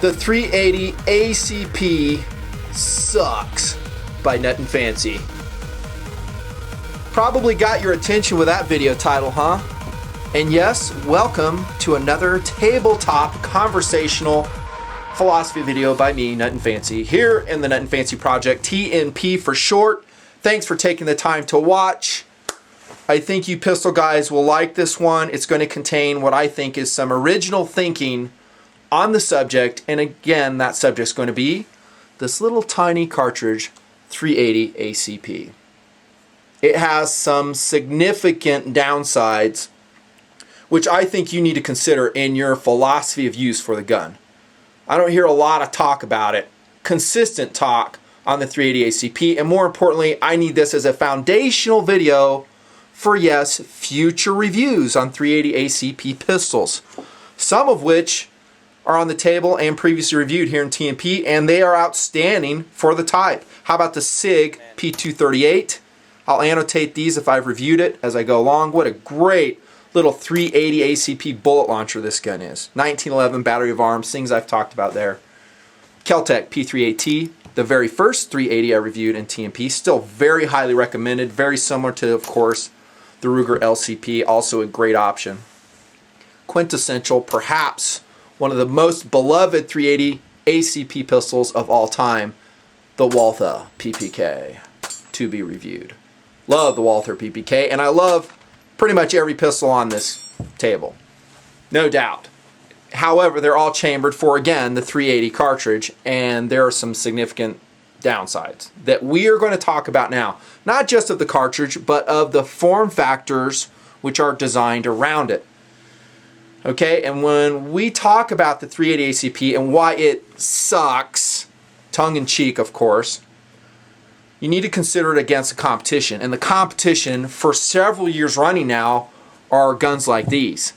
The 380 ACP Sucks by Nutnfancy. Probably got your attention with that video title, huh? And yes, welcome to another tabletop conversational philosophy video by me, Nutnfancy, here in the Nutnfancy Project, TNP for short. Thanks for taking the time to watch. I think you pistol guys will like this one. It's going to contain what I think is some original thinking on the subject, and again, that subject's going to be this little tiny cartridge 380 ACP. It has some significant downsides which I think you need to consider in your philosophy of use for the gun. I don't hear a lot of talk about it, consistent talk on the 380 ACP, and more importantly, I need this as a foundational video for, yes, future reviews on 380 ACP pistols, some of which are on the table and previously reviewed here in TNP, and they are outstanding for the type. How about the SIG P238? I'll annotate these if I've reviewed it as I go along. What a great little 380 ACP bullet launcher this gun is. 1911 battery of arms, things I've talked about there. Kel-Tec P38T, the very first 380 I reviewed in TNP, still very highly recommended, very similar to, of course, the Ruger LCP, also a great option. Quintessential, perhaps one of the most beloved 380 ACP pistols of all time, the Walther PPK, to be reviewed. Love the Walther PPK, and I love pretty much every pistol on this table, no doubt. However, they're all chambered for, again, the 380 cartridge, and there are some significant downsides that we are going to talk about now. Not just of the cartridge, but of the form factors which are designed around it. Okay, and when we talk about the 380 ACP and why it sucks, tongue-in-cheek, of course, you need to consider it against the competition. And the competition for several years running now are guns like these.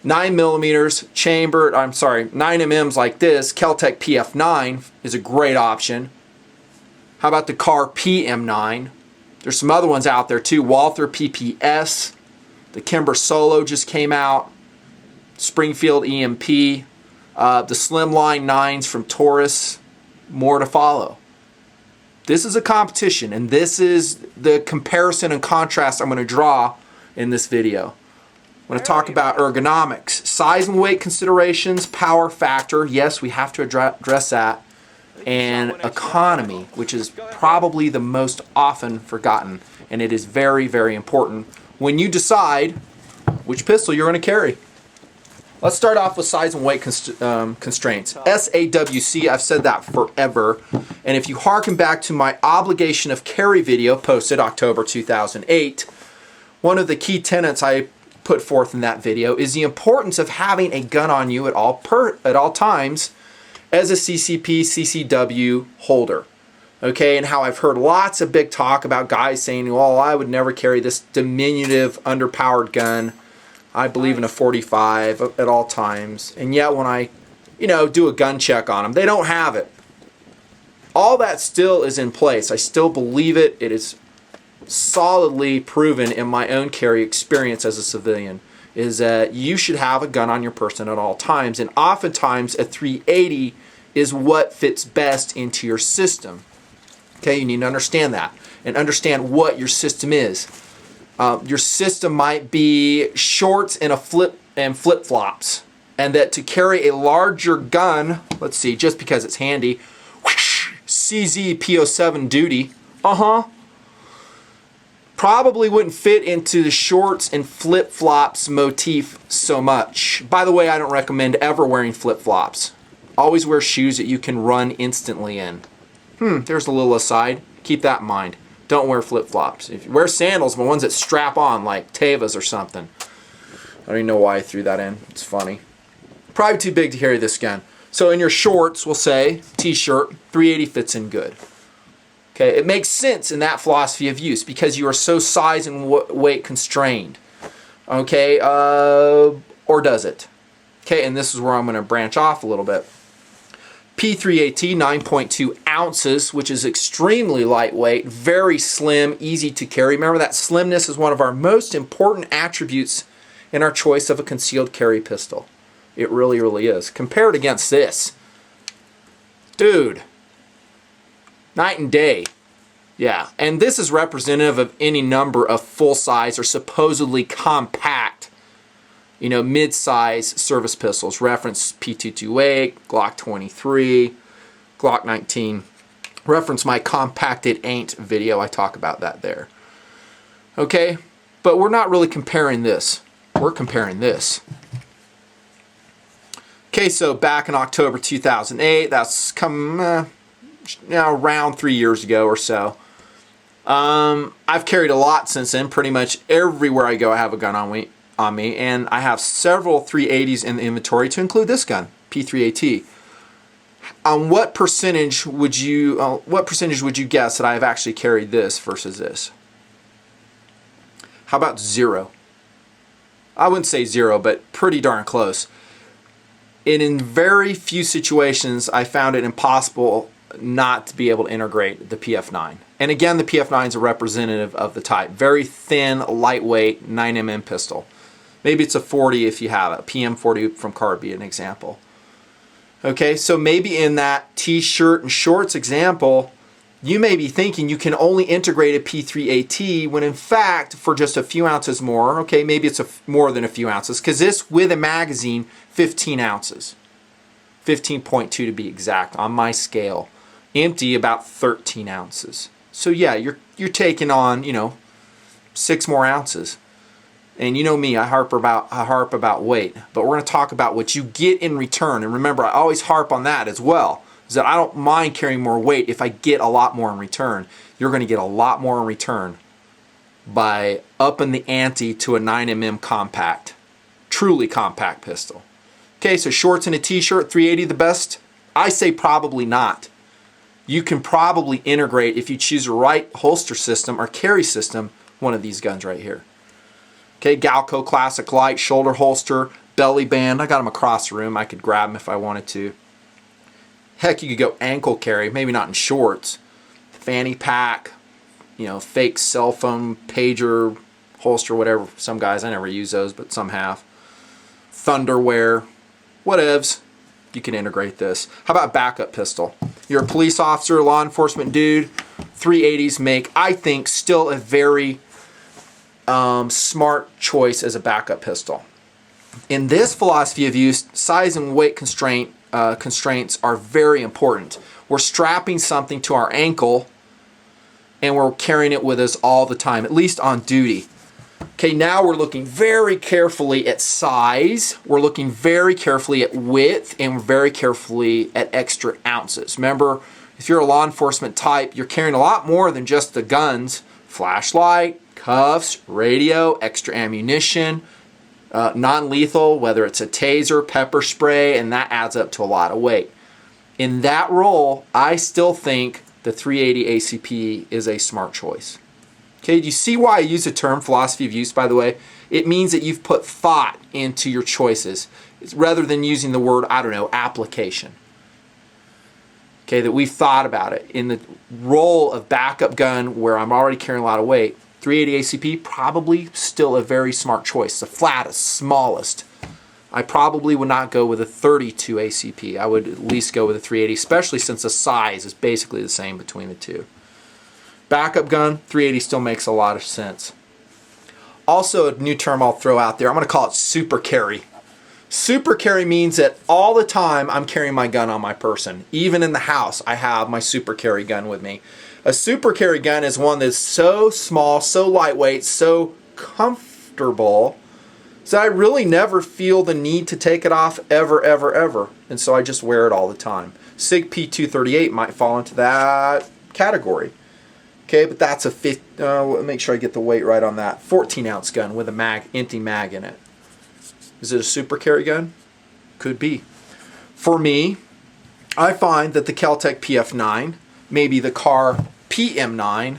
9mm chambered, 9mm like this, Kel-Tec PF9 is a great option. How about the Car PM9? There's some other ones out there too. Walther PPS, the Kimber Solo just came out. Springfield EMP, the Slimline 9s from Taurus, more to follow. This is a competition, and this is the comparison and contrast I'm going to draw in this video. I'm going to talk about ergonomics, size and weight considerations, power factor, yes, we have to address that, and economy, which is probably the most often forgotten, and it is very, very important when you decide which pistol you're going to carry. Let's start off with size and weight constraints. SAWC, I've said that forever. And if you harken back to my obligation of carry video posted October 2008, one of the key tenets I put forth in that video is the importance of having a gun on you at all times as a CCP, CCW holder. Okay, and how I've heard lots of big talk about guys saying, well, I would never carry this diminutive, underpowered gun. I believe in a 45 at all times, and yet when I, do a gun check on them, they don't have it. All that still is in place. I still believe it. It is solidly proven in my own carry experience as a civilian, is that you should have a gun on your person at all times, and oftentimes a 380 is what fits best into your system. Okay, you need to understand that, and understand what your system is. Your system might be shorts and flip-flops, and that to carry a larger gun, let's see, just because it's handy, CZ P07 duty, probably wouldn't fit into the shorts and flip-flops motif so much. By the way, I don't recommend ever wearing flip-flops. Always wear shoes that you can run instantly in. There's a little aside. Keep that in mind. Don't wear flip-flops. If you wear sandals, but ones that strap on, like Tevas or something. I don't even know why I threw that in. It's funny. Probably too big to carry this gun. So in your shorts, we'll say, t-shirt, 380 fits in good. Okay, it makes sense in that philosophy of use because you are so size and weight constrained. Okay, or does it? Okay, and this is where I'm going to branch off a little bit. P3AT, 9.2 ounces, which is extremely lightweight, very slim, easy to carry. Remember that slimness is one of our most important attributes in our choice of a concealed carry pistol. It really, really is. Compared against this, Dude, night and day. Yeah, and this is representative of any number of full-size or supposedly compact, you know, mid-size service pistols. Reference P228, Glock 23, Glock 19. Reference my compacted ain't video. I talk about that there. Okay, but we're not really comparing this. We're comparing this. Okay, so back in October 2008, that's come now around 3 years ago or so. I've carried a lot since then. Pretty much everywhere I go, I have a gun on me, and I have several 380s in the inventory, to include this gun, P3AT. What percentage would you guess that I have actually carried this versus this? How about 0? I wouldn't say 0, but pretty darn close. And in very few situations, I found it impossible not to be able to integrate the PF9. And again, the PF9 is a representative of the type. Very thin, lightweight, 9mm pistol. Maybe it's a 40 if you have it. PM40 from Car would be an example. Okay, so maybe in that t-shirt and shorts example, you may be thinking you can only integrate a P3AT when in fact, for just a few ounces more, okay, maybe it's more than a few ounces, because this with a magazine, 15 ounces. 15.2 to be exact on my scale. Empty, about 13 ounces. So yeah, you're taking on, you know, 6 more ounces. And you know me, I harp about weight, but we're going to talk about what you get in return. And remember, I always harp on that as well, is that I don't mind carrying more weight if I get a lot more in return. You're going to get a lot more in return by upping the ante to a 9mm compact, truly compact pistol. Okay, so shorts and a t-shirt, 380 the best? I say probably not. You can probably integrate, if you choose the right holster system or carry system, one of these guns right here. Okay, Galco Classic Light, shoulder holster, belly band. I got them across the room. I could grab them if I wanted to. Heck, you could go ankle carry, maybe not in shorts. Fanny pack, you know, fake cell phone, pager, holster, whatever. Some guys, I never use those, but some have. Thunderwear, whatevs. You can integrate this. How about backup pistol? You're a police officer, law enforcement dude. 380s make, I think, still a very smart choice as a backup pistol. In this philosophy of use, size and weight constraints are very important. We're strapping something to our ankle and we're carrying it with us all the time, at least on duty. Okay, now we're looking very carefully at size, we're looking very carefully at width, and we're very carefully at extra ounces. Remember, if you're a law enforcement type, you're carrying a lot more than just the guns, flashlight, cuffs, radio, extra ammunition, non-lethal, whether it's a taser, pepper spray, and that adds up to a lot of weight. In that role, I still think the 380 ACP is a smart choice. Okay, do you see why I use the term philosophy of use, by the way? It means that you've put thought into your choices, rather than using the word, I don't know, application. Okay, that we've thought about it. In the role of backup gun, where I'm already carrying a lot of weight, 380 ACP, probably still a very smart choice. The flattest, smallest. I probably would not go with a 32 ACP. I would at least go with a 380, especially since the size is basically the same between the two. Backup gun, 380 still makes a lot of sense. Also, a new term I'll throw out there, I'm going to call it super carry. Super carry means that all the time I'm carrying my gun on my person. Even in the house, I have my super carry gun with me. A super carry gun is one that's so small, so lightweight, so comfortable, so I really never feel the need to take it off ever, ever, ever. And so I just wear it all the time. SIG P238 might fall into that category. Okay, but that's a make sure I get the weight right on that. 14-ounce gun with a empty mag in it. Is it a super carry gun? Could be. For me, I find that the Kel-Tec PF9, maybe the Car PM9,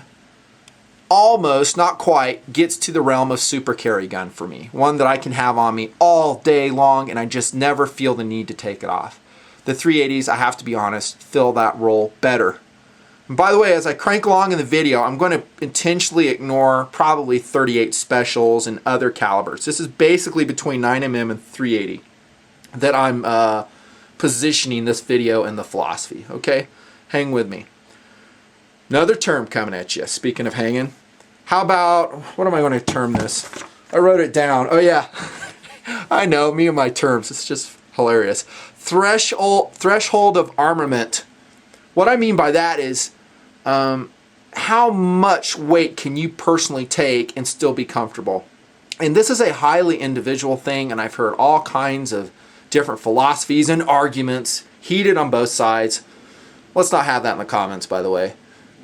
almost, not quite, gets to the realm of super carry gun for me. One that I can have on me all day long and I just never feel the need to take it off. The 380s, I have to be honest, fill that role better. And by the way, as I crank along in the video, I'm going to intentionally ignore probably 38 specials and other calibers. This is basically between 9mm and 380 that I'm positioning this video and the philosophy, okay? Hang with me. Another term coming at you, speaking of hanging. How about, what am I going to term this? I wrote it down. Oh yeah, I know, me and my terms, it's just hilarious. Threshold of armament. What I mean by that is, how much weight can you personally take and still be comfortable? And this is a highly individual thing, and I've heard all kinds of different philosophies and arguments heated on both sides. Let's not have that in the comments, by the way.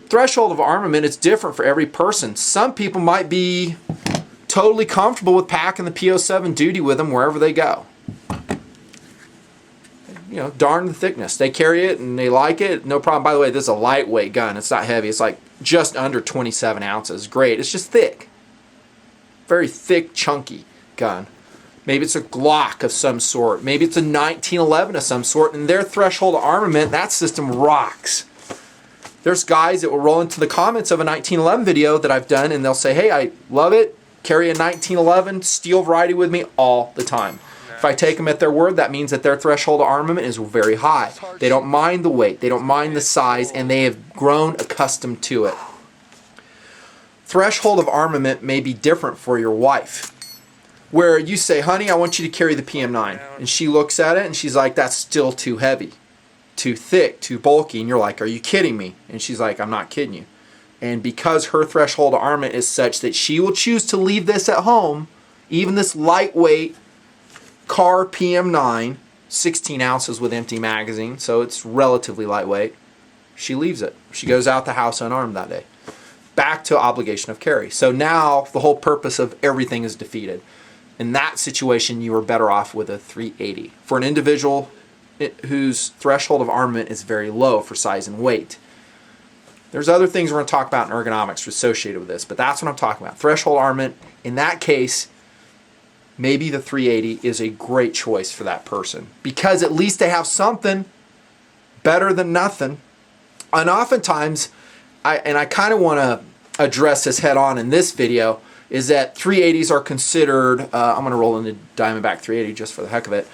Threshold of armament is different for every person. Some people might be totally comfortable with packing the P07 duty with them wherever they go. You know, darn the thickness. They carry it and they like it, no problem. By the way, this is a lightweight gun. It's not heavy. It's like just under 27 ounces. Great. It's just thick. Very thick, chunky gun. Maybe it's a Glock of some sort. Maybe it's a 1911 of some sort. And their threshold of armament, that system rocks. There's guys that will roll into the comments of a 1911 video that I've done and they'll say, hey, I love it. Carry a 1911 steel variety with me all the time. Nice. If I take them at their word, that means that their threshold of armament is very high. They don't mind the weight, they don't mind the size, and they have grown accustomed to it. Threshold of armament may be different for your wife. Where you say, honey, I want you to carry the PM9. And she looks at it and she's like, that's still too heavy, too thick, too bulky. And you're like, are you kidding me? And she's like, I'm not kidding you. And because her threshold of armament is such that she will choose to leave this at home, even this lightweight car PM9, 16 ounces with empty magazine, so it's relatively lightweight, she leaves it. She goes out the house unarmed that day. Back to obligation of carry. So now the whole purpose of everything is defeated. In that situation, you are better off with a 380. For an individual whose threshold of armament is very low for size and weight. There's other things we're going to talk about in ergonomics associated with this, but that's what I'm talking about. Threshold armament, in that case, maybe the 380 is a great choice for that person because at least they have something better than nothing. And oftentimes, I kind of want to address this head on in this video, is that 380s are considered, I'm going to roll into Diamondback 380 just for the heck of it,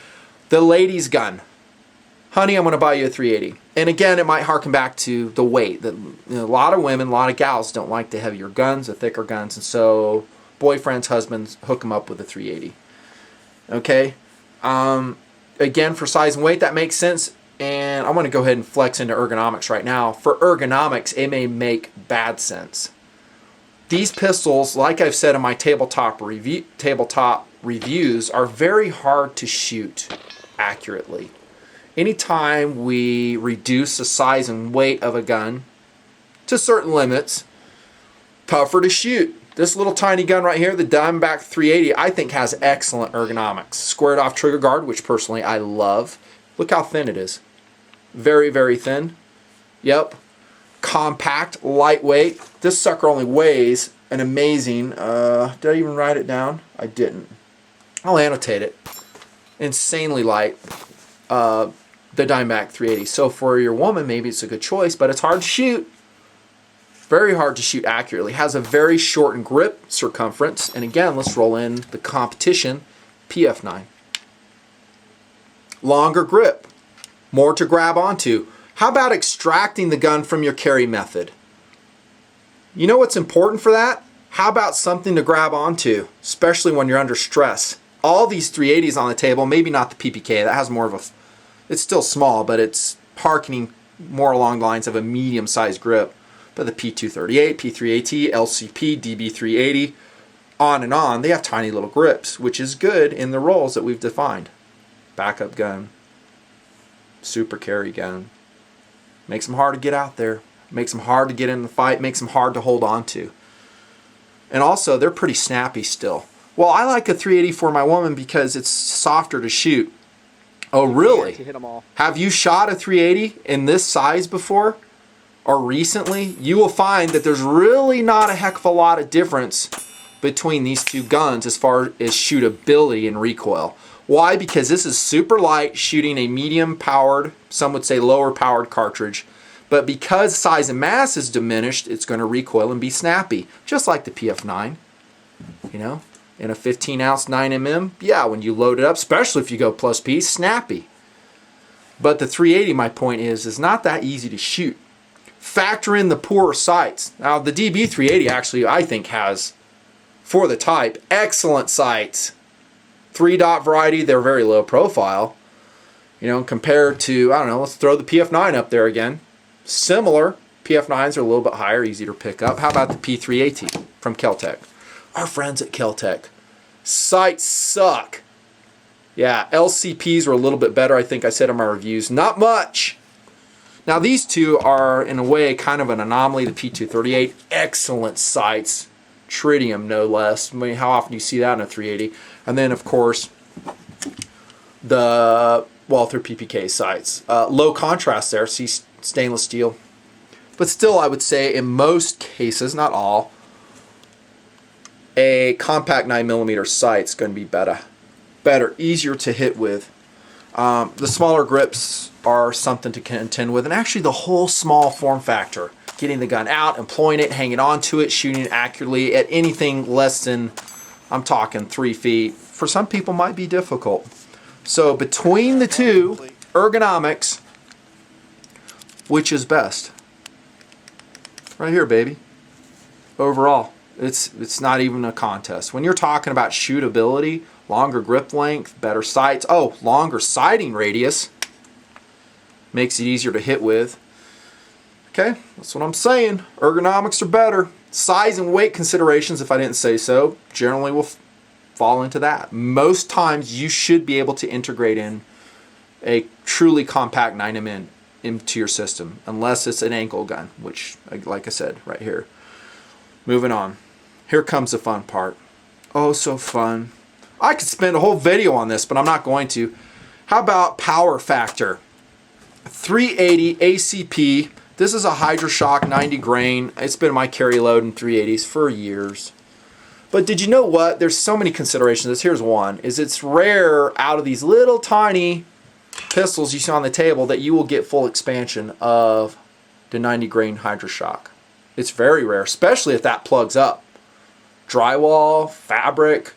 the ladies' gun. Honey, I'm going to buy you a 380. And again, it might harken back to the weight. A lot of women, a lot of gals don't like the heavier guns, the thicker guns, and so boyfriends, husbands hook them up with a 380. Okay? Again, for size and weight, that makes sense. And I'm going to go ahead and flex into ergonomics right now. For ergonomics, it may make bad sense. These pistols, like I've said in my tabletop reviews, are very hard to shoot accurately. Anytime we reduce the size and weight of a gun to certain limits, tougher to shoot. This little tiny gun right here, the Diamondback 380, I think has excellent ergonomics. Squared off trigger guard, which personally I love. Look how thin it is. Very, very thin. Yep. Compact, lightweight. This sucker only weighs an amazing, did I even write it down? I didn't. I'll annotate it. Insanely light. The Diamondback 380. So for your woman, maybe it's a good choice, but it's hard to shoot. Very hard to shoot accurately. Has a very shortened grip circumference. And again, let's roll in the competition, PF9. Longer grip. More to grab onto. How about extracting the gun from your carry method? You know what's important for that? How about something to grab onto, especially when you're under stress? All these 380s on the table, maybe not the PPK, that has more of a, it's still small, but it's harkening more along the lines of a medium-sized grip. But the P238, P3AT, LCP, DB380, on and on, they have tiny little grips, which is good in the roles that we've defined. Backup gun, super carry gun. Makes them hard to get out there. Makes them hard to get in the fight. Makes them hard to hold on to. And also, they're pretty snappy still. Well, I like a 380 for my woman because it's softer to shoot. Oh, really? To hit them all. Have you shot a 380 in this size before? Or recently? You will find that there's really not a heck of a lot of difference between these two guns as far as shootability and recoil. Why? Because this is super light, shooting a medium powered, some would say lower powered cartridge. But because size and mass is diminished, it's going to recoil and be snappy. Just like the PF9. You know, in a 15 ounce 9mm, yeah, when you load it up, especially if you go plus P, snappy. But the 380, my point is not that easy to shoot. Factor in the poorer sights. Now the DB 380 actually, I think, has, for the type, excellent sights. 3-dot variety, they're very low profile. You know, compared to, I don't know, let's throw the PF9 up there again. Similar. PF9s are a little bit higher, easier to pick up. How about the P3AT from Keltec? Our friends at Keltec. Sights suck. Yeah, LCPs are a little bit better, I think I said in my reviews. Not much. Now these two are, in a way, kind of an anomaly. The P238, excellent sights. Tritium, no less. I mean, how often do you see that in a 380? And then, of course, the Walther PPK sights. Low contrast there, see stainless steel. But still, I would say, in most cases, not all, a compact 9mm sight's going to be better, easier to hit with. The smaller grips are something to contend with, and actually the whole small form factor, getting the gun out, employing it, hanging on to it, shooting it accurately at anything less than, I'm talking 3 feet, for some people might be difficult. So between the two, Ergonomics, which is best? Right here, baby. Overall, it's not even a contest. When you're talking about shootability, longer grip length, better sights, longer sighting radius, makes it easier to hit with. Okay, that's what I'm saying. Ergonomics are better. Size and weight considerations, if I didn't say so, generally will fall into that. Most times you should be able to integrate in a truly compact 9mm into your system, unless it's an ankle gun, which, like I said, right here. Moving on. Here comes the fun part. Oh, so fun. I could spend a whole video on this, but I'm not going to. How about power factor? 380 ACP. This is a HydroShock 90 grain. It's been my carry load in 380s for years. But did you know what? There's so many considerations. Here's one. It's rare out of these little tiny pistols you see on the table that you will get full expansion of the 90 grain HydroShock. It's very rare, especially if that plugs up. Drywall, fabric,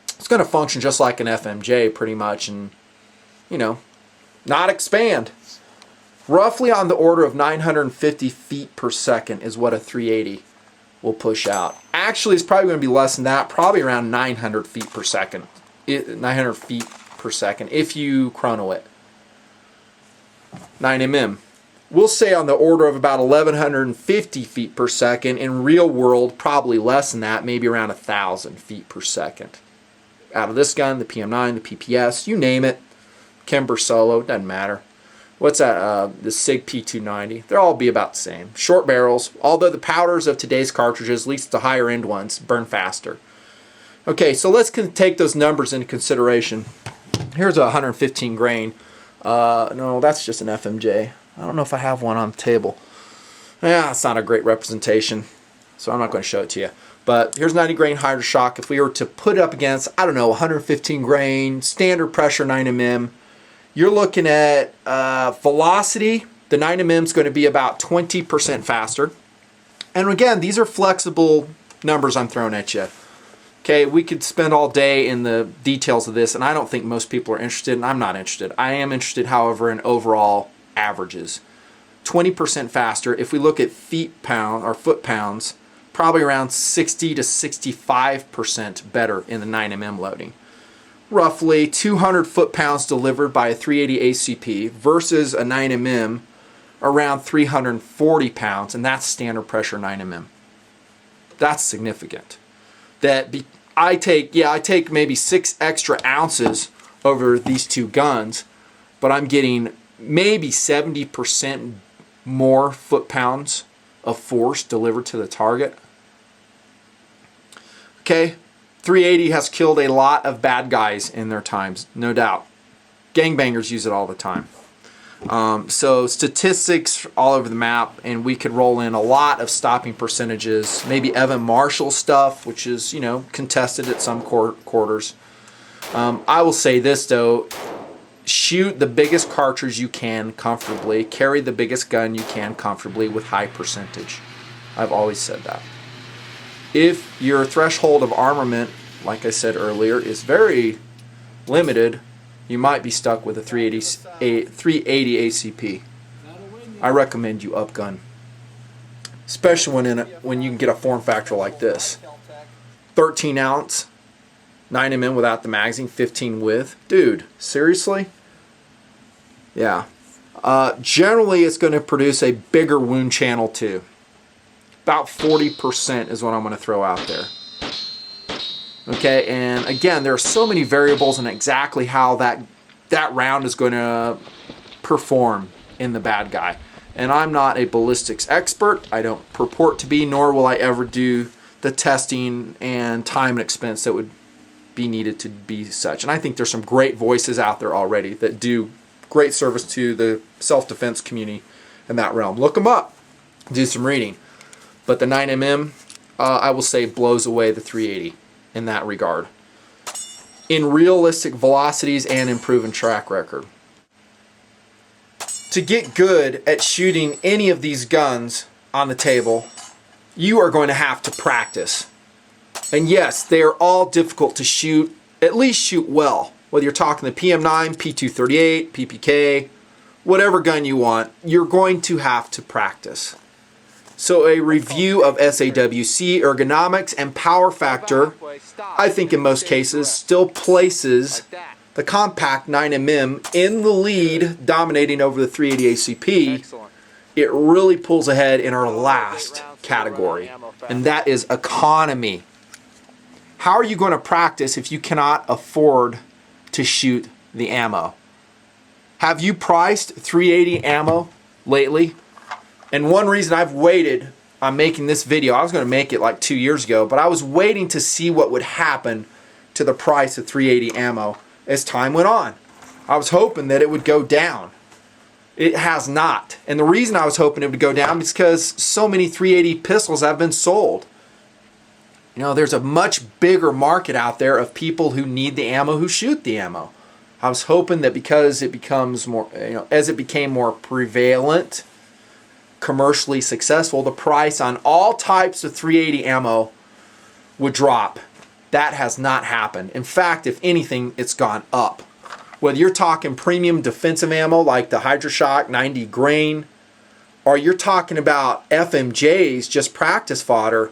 it's going to function just like an FMJ pretty much, and, you know, not expand. Roughly on the order of 950 feet per second is what a 380 will push out. Actually, it's probably going to be less than that, probably around 900 feet per second. 900 feet per second if you chrono it. 9mm. We'll say on the order of about 1150 feet per second. In real world, probably less than that, maybe around 1,000 feet per second. Out of this gun, the PM9, the PPS, you name it. Kimber Solo, doesn't matter. What's that? The SIG P290. They'll all be about the same. Short barrels, although the powders of today's cartridges, at least the higher end ones, burn faster. Okay, so let's take those numbers into consideration. Here's a 115 grain. No, that's just an FMJ. I don't know if I have one on the table. Yeah, it's not a great representation, so I'm not going to show it to you. But here's 90 grain HydroShock. If we were to put it up against, I don't know, 115 grain, standard pressure 9mm, you're looking at velocity. The 9mm is going to be about 20% faster. And again, these are flexible numbers I'm throwing at you. Okay, we could spend all day in the details of this, and I don't think most people are interested, and I'm not interested. I am interested, however, in overall averages. 20% faster. If we look at feet-pound or foot-pounds, probably around 60 to 65% better in the 9mm loading. Roughly 200 foot-pounds delivered by a 380 ACP versus a 9mm around 340 pounds, and that's standard pressure 9mm. That's significant. I take maybe 6 extra ounces over these two guns, but I'm getting maybe 70% more foot-pounds of force delivered to the target. Okay, 380 has killed a lot of bad guys in their times, no doubt. Gangbangers use it all the time. So statistics all over the map, and we could roll in a lot of stopping percentages, maybe Evan Marshall stuff, which is, you know, contested at some quarters. I will say this, though. Shoot the biggest cartridge you can comfortably. Carry the biggest gun you can comfortably with high percentage. I've always said that. If your threshold of armament, like I said earlier, is very limited, you might be stuck with a 380 ACP. I recommend you upgun, especially when you can get a form factor like this. 13 ounce, 9mm without the magazine, 15 with. Dude, seriously? Yeah. Generally, it's going to produce a bigger wound channel too. About 40% is what I'm going to throw out there. Okay, and again, there are so many variables in exactly how that round is going to perform in the bad guy. And I'm not a ballistics expert. I don't purport to be, nor will I ever do the testing and time and expense that would be needed to be such. And I think there's some great voices out there already that do great service to the self-defense community in that realm. Look them up. Do some reading. But the 9mm, I will say, blows away the 380 in that regard, in realistic velocities and in proven track record. To get good at shooting any of these guns on the table, you are going to have to practice. And yes, they are all difficult to shoot, at least shoot well. Whether you're talking the PM9, P238, PPK, whatever gun you want, you're going to have to practice. So a review of SAWC, ergonomics, and power factor, I think in most cases, still places the compact 9mm in the lead, dominating over the 380 ACP. It really pulls ahead in our last category, and that is economy. How are you going to practice if you cannot afford to shoot the ammo? Have you priced 380 ammo lately? And one reason I've waited on making this video, I was going to make it like 2 years ago, but I was waiting to see what would happen to the price of 380 ammo as time went on. I was hoping that it would go down. It has not. And the reason I was hoping it would go down is because so many 380 pistols have been sold. You know, there's a much bigger market out there of people who need the ammo, who shoot the ammo. I was hoping that because it becomes more, as it became more prevalent, commercially successful, the price on all types of 380 ammo would drop. That has not happened. In fact, if anything, it's gone up. Whether you're talking premium defensive ammo like the HydroShock 90 grain, or you're talking about FMJs, just practice fodder,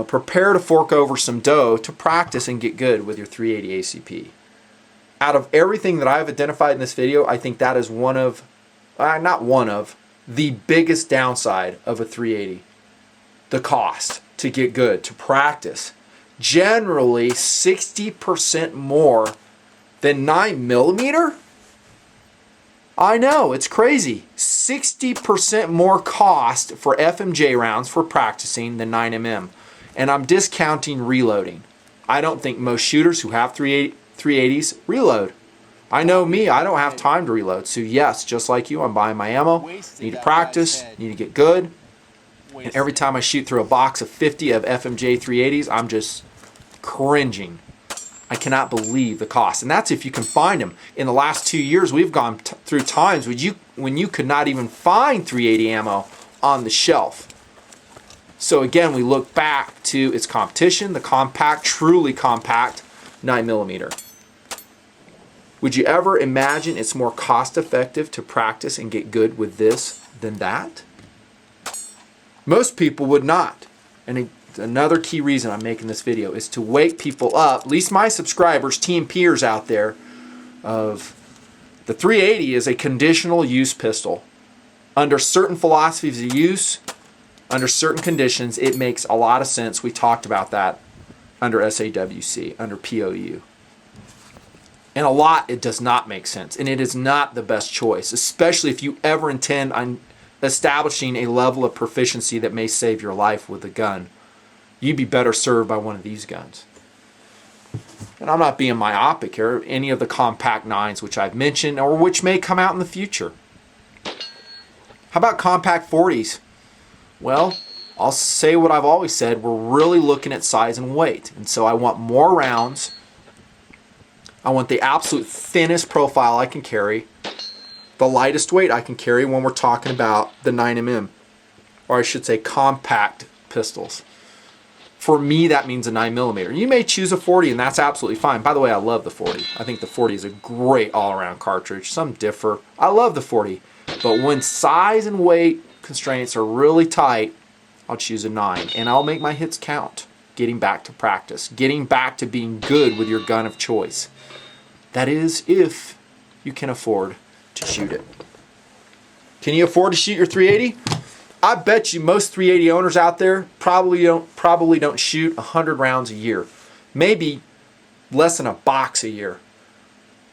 prepare to fork over some dough to practice and get good with your 380 ACP. Out of everything that I've identified in this video, I think that is the biggest downside of a 380. The cost to get good, to practice. Generally 60% more than 9mm? I know, it's crazy. 60% more cost for FMJ rounds for practicing than 9mm. And I'm discounting reloading. I don't think most shooters who have 380s reload. I know me, I don't have time to reload. So yes, just like you, I'm buying my ammo, need to practice, need to get good. And every time I shoot through a box of 50 of FMJ 380s, I'm just cringing. I cannot believe the cost. And that's if you can find them. In the last 2 years, we've gone through times when you could not even find 380 ammo on the shelf. So again, we look back to its competition, the compact, truly compact 9mm. Would you ever imagine it's more cost effective to practice and get good with this than that? Most people would not. And another key reason I'm making this video is to wake people up, at least my subscribers, team peers out there, of the 380 is a conditional use pistol. Under certain philosophies of use, under certain conditions, it makes a lot of sense. We talked about that under SAWC, under POU. And a lot, it does not make sense. And it is not the best choice, especially if you ever intend on establishing a level of proficiency that may save your life with a gun. You'd be better served by one of these guns. And I'm not being myopic here. Any of the compact 9s which I've mentioned or which may come out in the future. How about compact 40s? Well, I'll say what I've always said. We're really looking at size and weight. And so I want more rounds. I want the absolute thinnest profile I can carry. The lightest weight I can carry when we're talking about the 9mm. Or I should say compact pistols. For me, that means a 9mm. You may choose a 40, and that's absolutely fine. By the way, I love the 40. I think the 40 is a great all-around cartridge. Some differ. I love the 40. But when size and weight constraints are really tight, I'll choose a 9. And I'll make my hits count. Getting back to practice. Getting back to being good with your gun of choice. That is, if you can afford to shoot it. Can you afford to shoot your 380? I bet you most 380 owners out there probably don't shoot 100 rounds a year. Maybe less than a box a year.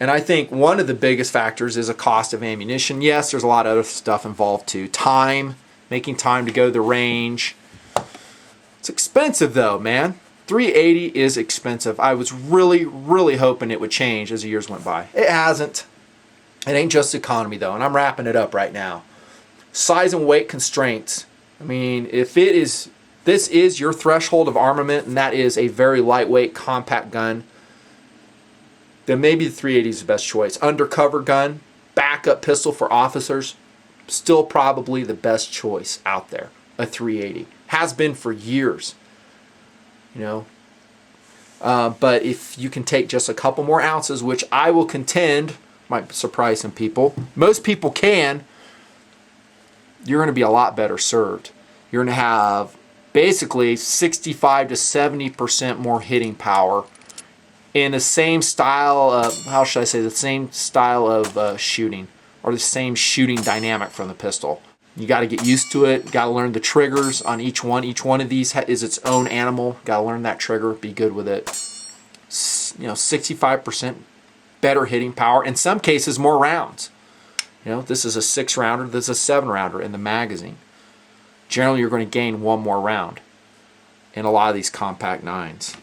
And I think one of the biggest factors is a cost of ammunition. Yes, there's a lot of other stuff involved too. Time, making time to go to the range. It's expensive though, man. 380 is expensive. I was really, really hoping it would change as the years went by. It hasn't. It ain't just economy though, and I'm wrapping it up right now. Size and weight constraints. I mean, if this is your threshold of armament, and that is a very lightweight, compact gun, then maybe the 380 is the best choice. Undercover gun, backup pistol for officers, still probably the best choice out there. A 380 has been for years. You know, but if you can take just a couple more ounces, which I will contend might surprise some people, most people can, you're going to be a lot better served. You're going to have basically 65 to 70% more hitting power in the same style of, how should I say, the same style of shooting, or the same shooting dynamic from the pistol. You got to get used to it. Got to learn the triggers on each one. Each one of these is its own animal. Got to learn that trigger. Be good with it. 65% better hitting power. In some cases, more rounds. You know, this is a 6-rounder. This is a 7-rounder in the magazine. Generally, you're going to gain one more round in a lot of these compact 9s.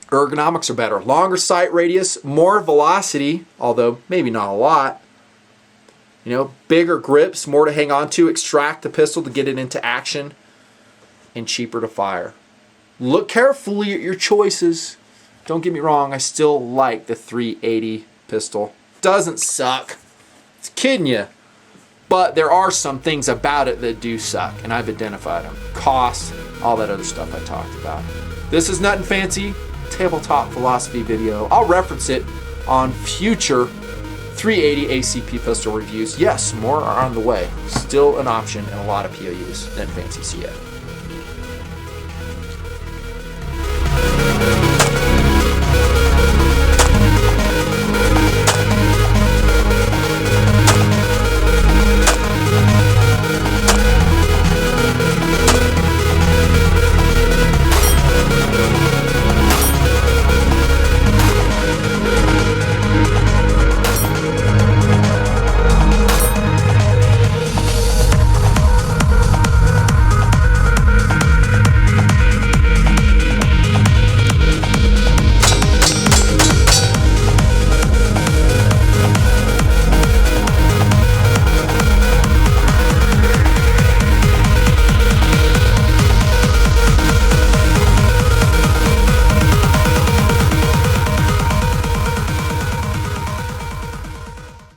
Ergonomics are better. Longer sight radius, more velocity, although maybe not a lot. You know, bigger grips, more to hang on to, extract the pistol to get it into action, and cheaper to fire. Look carefully at your choices. Don't get me wrong, I still like the 380 pistol. Doesn't suck. It's kidding you. But there are some things about it that do suck, and I've identified them. Cost, all that other stuff I talked about. This is Nutnfancy tabletop philosophy video. I'll reference it on future 380 ACP pistol reviews. Yes, more are on the way. Still an option in a lot of POUs. Nutnfancy, see ya.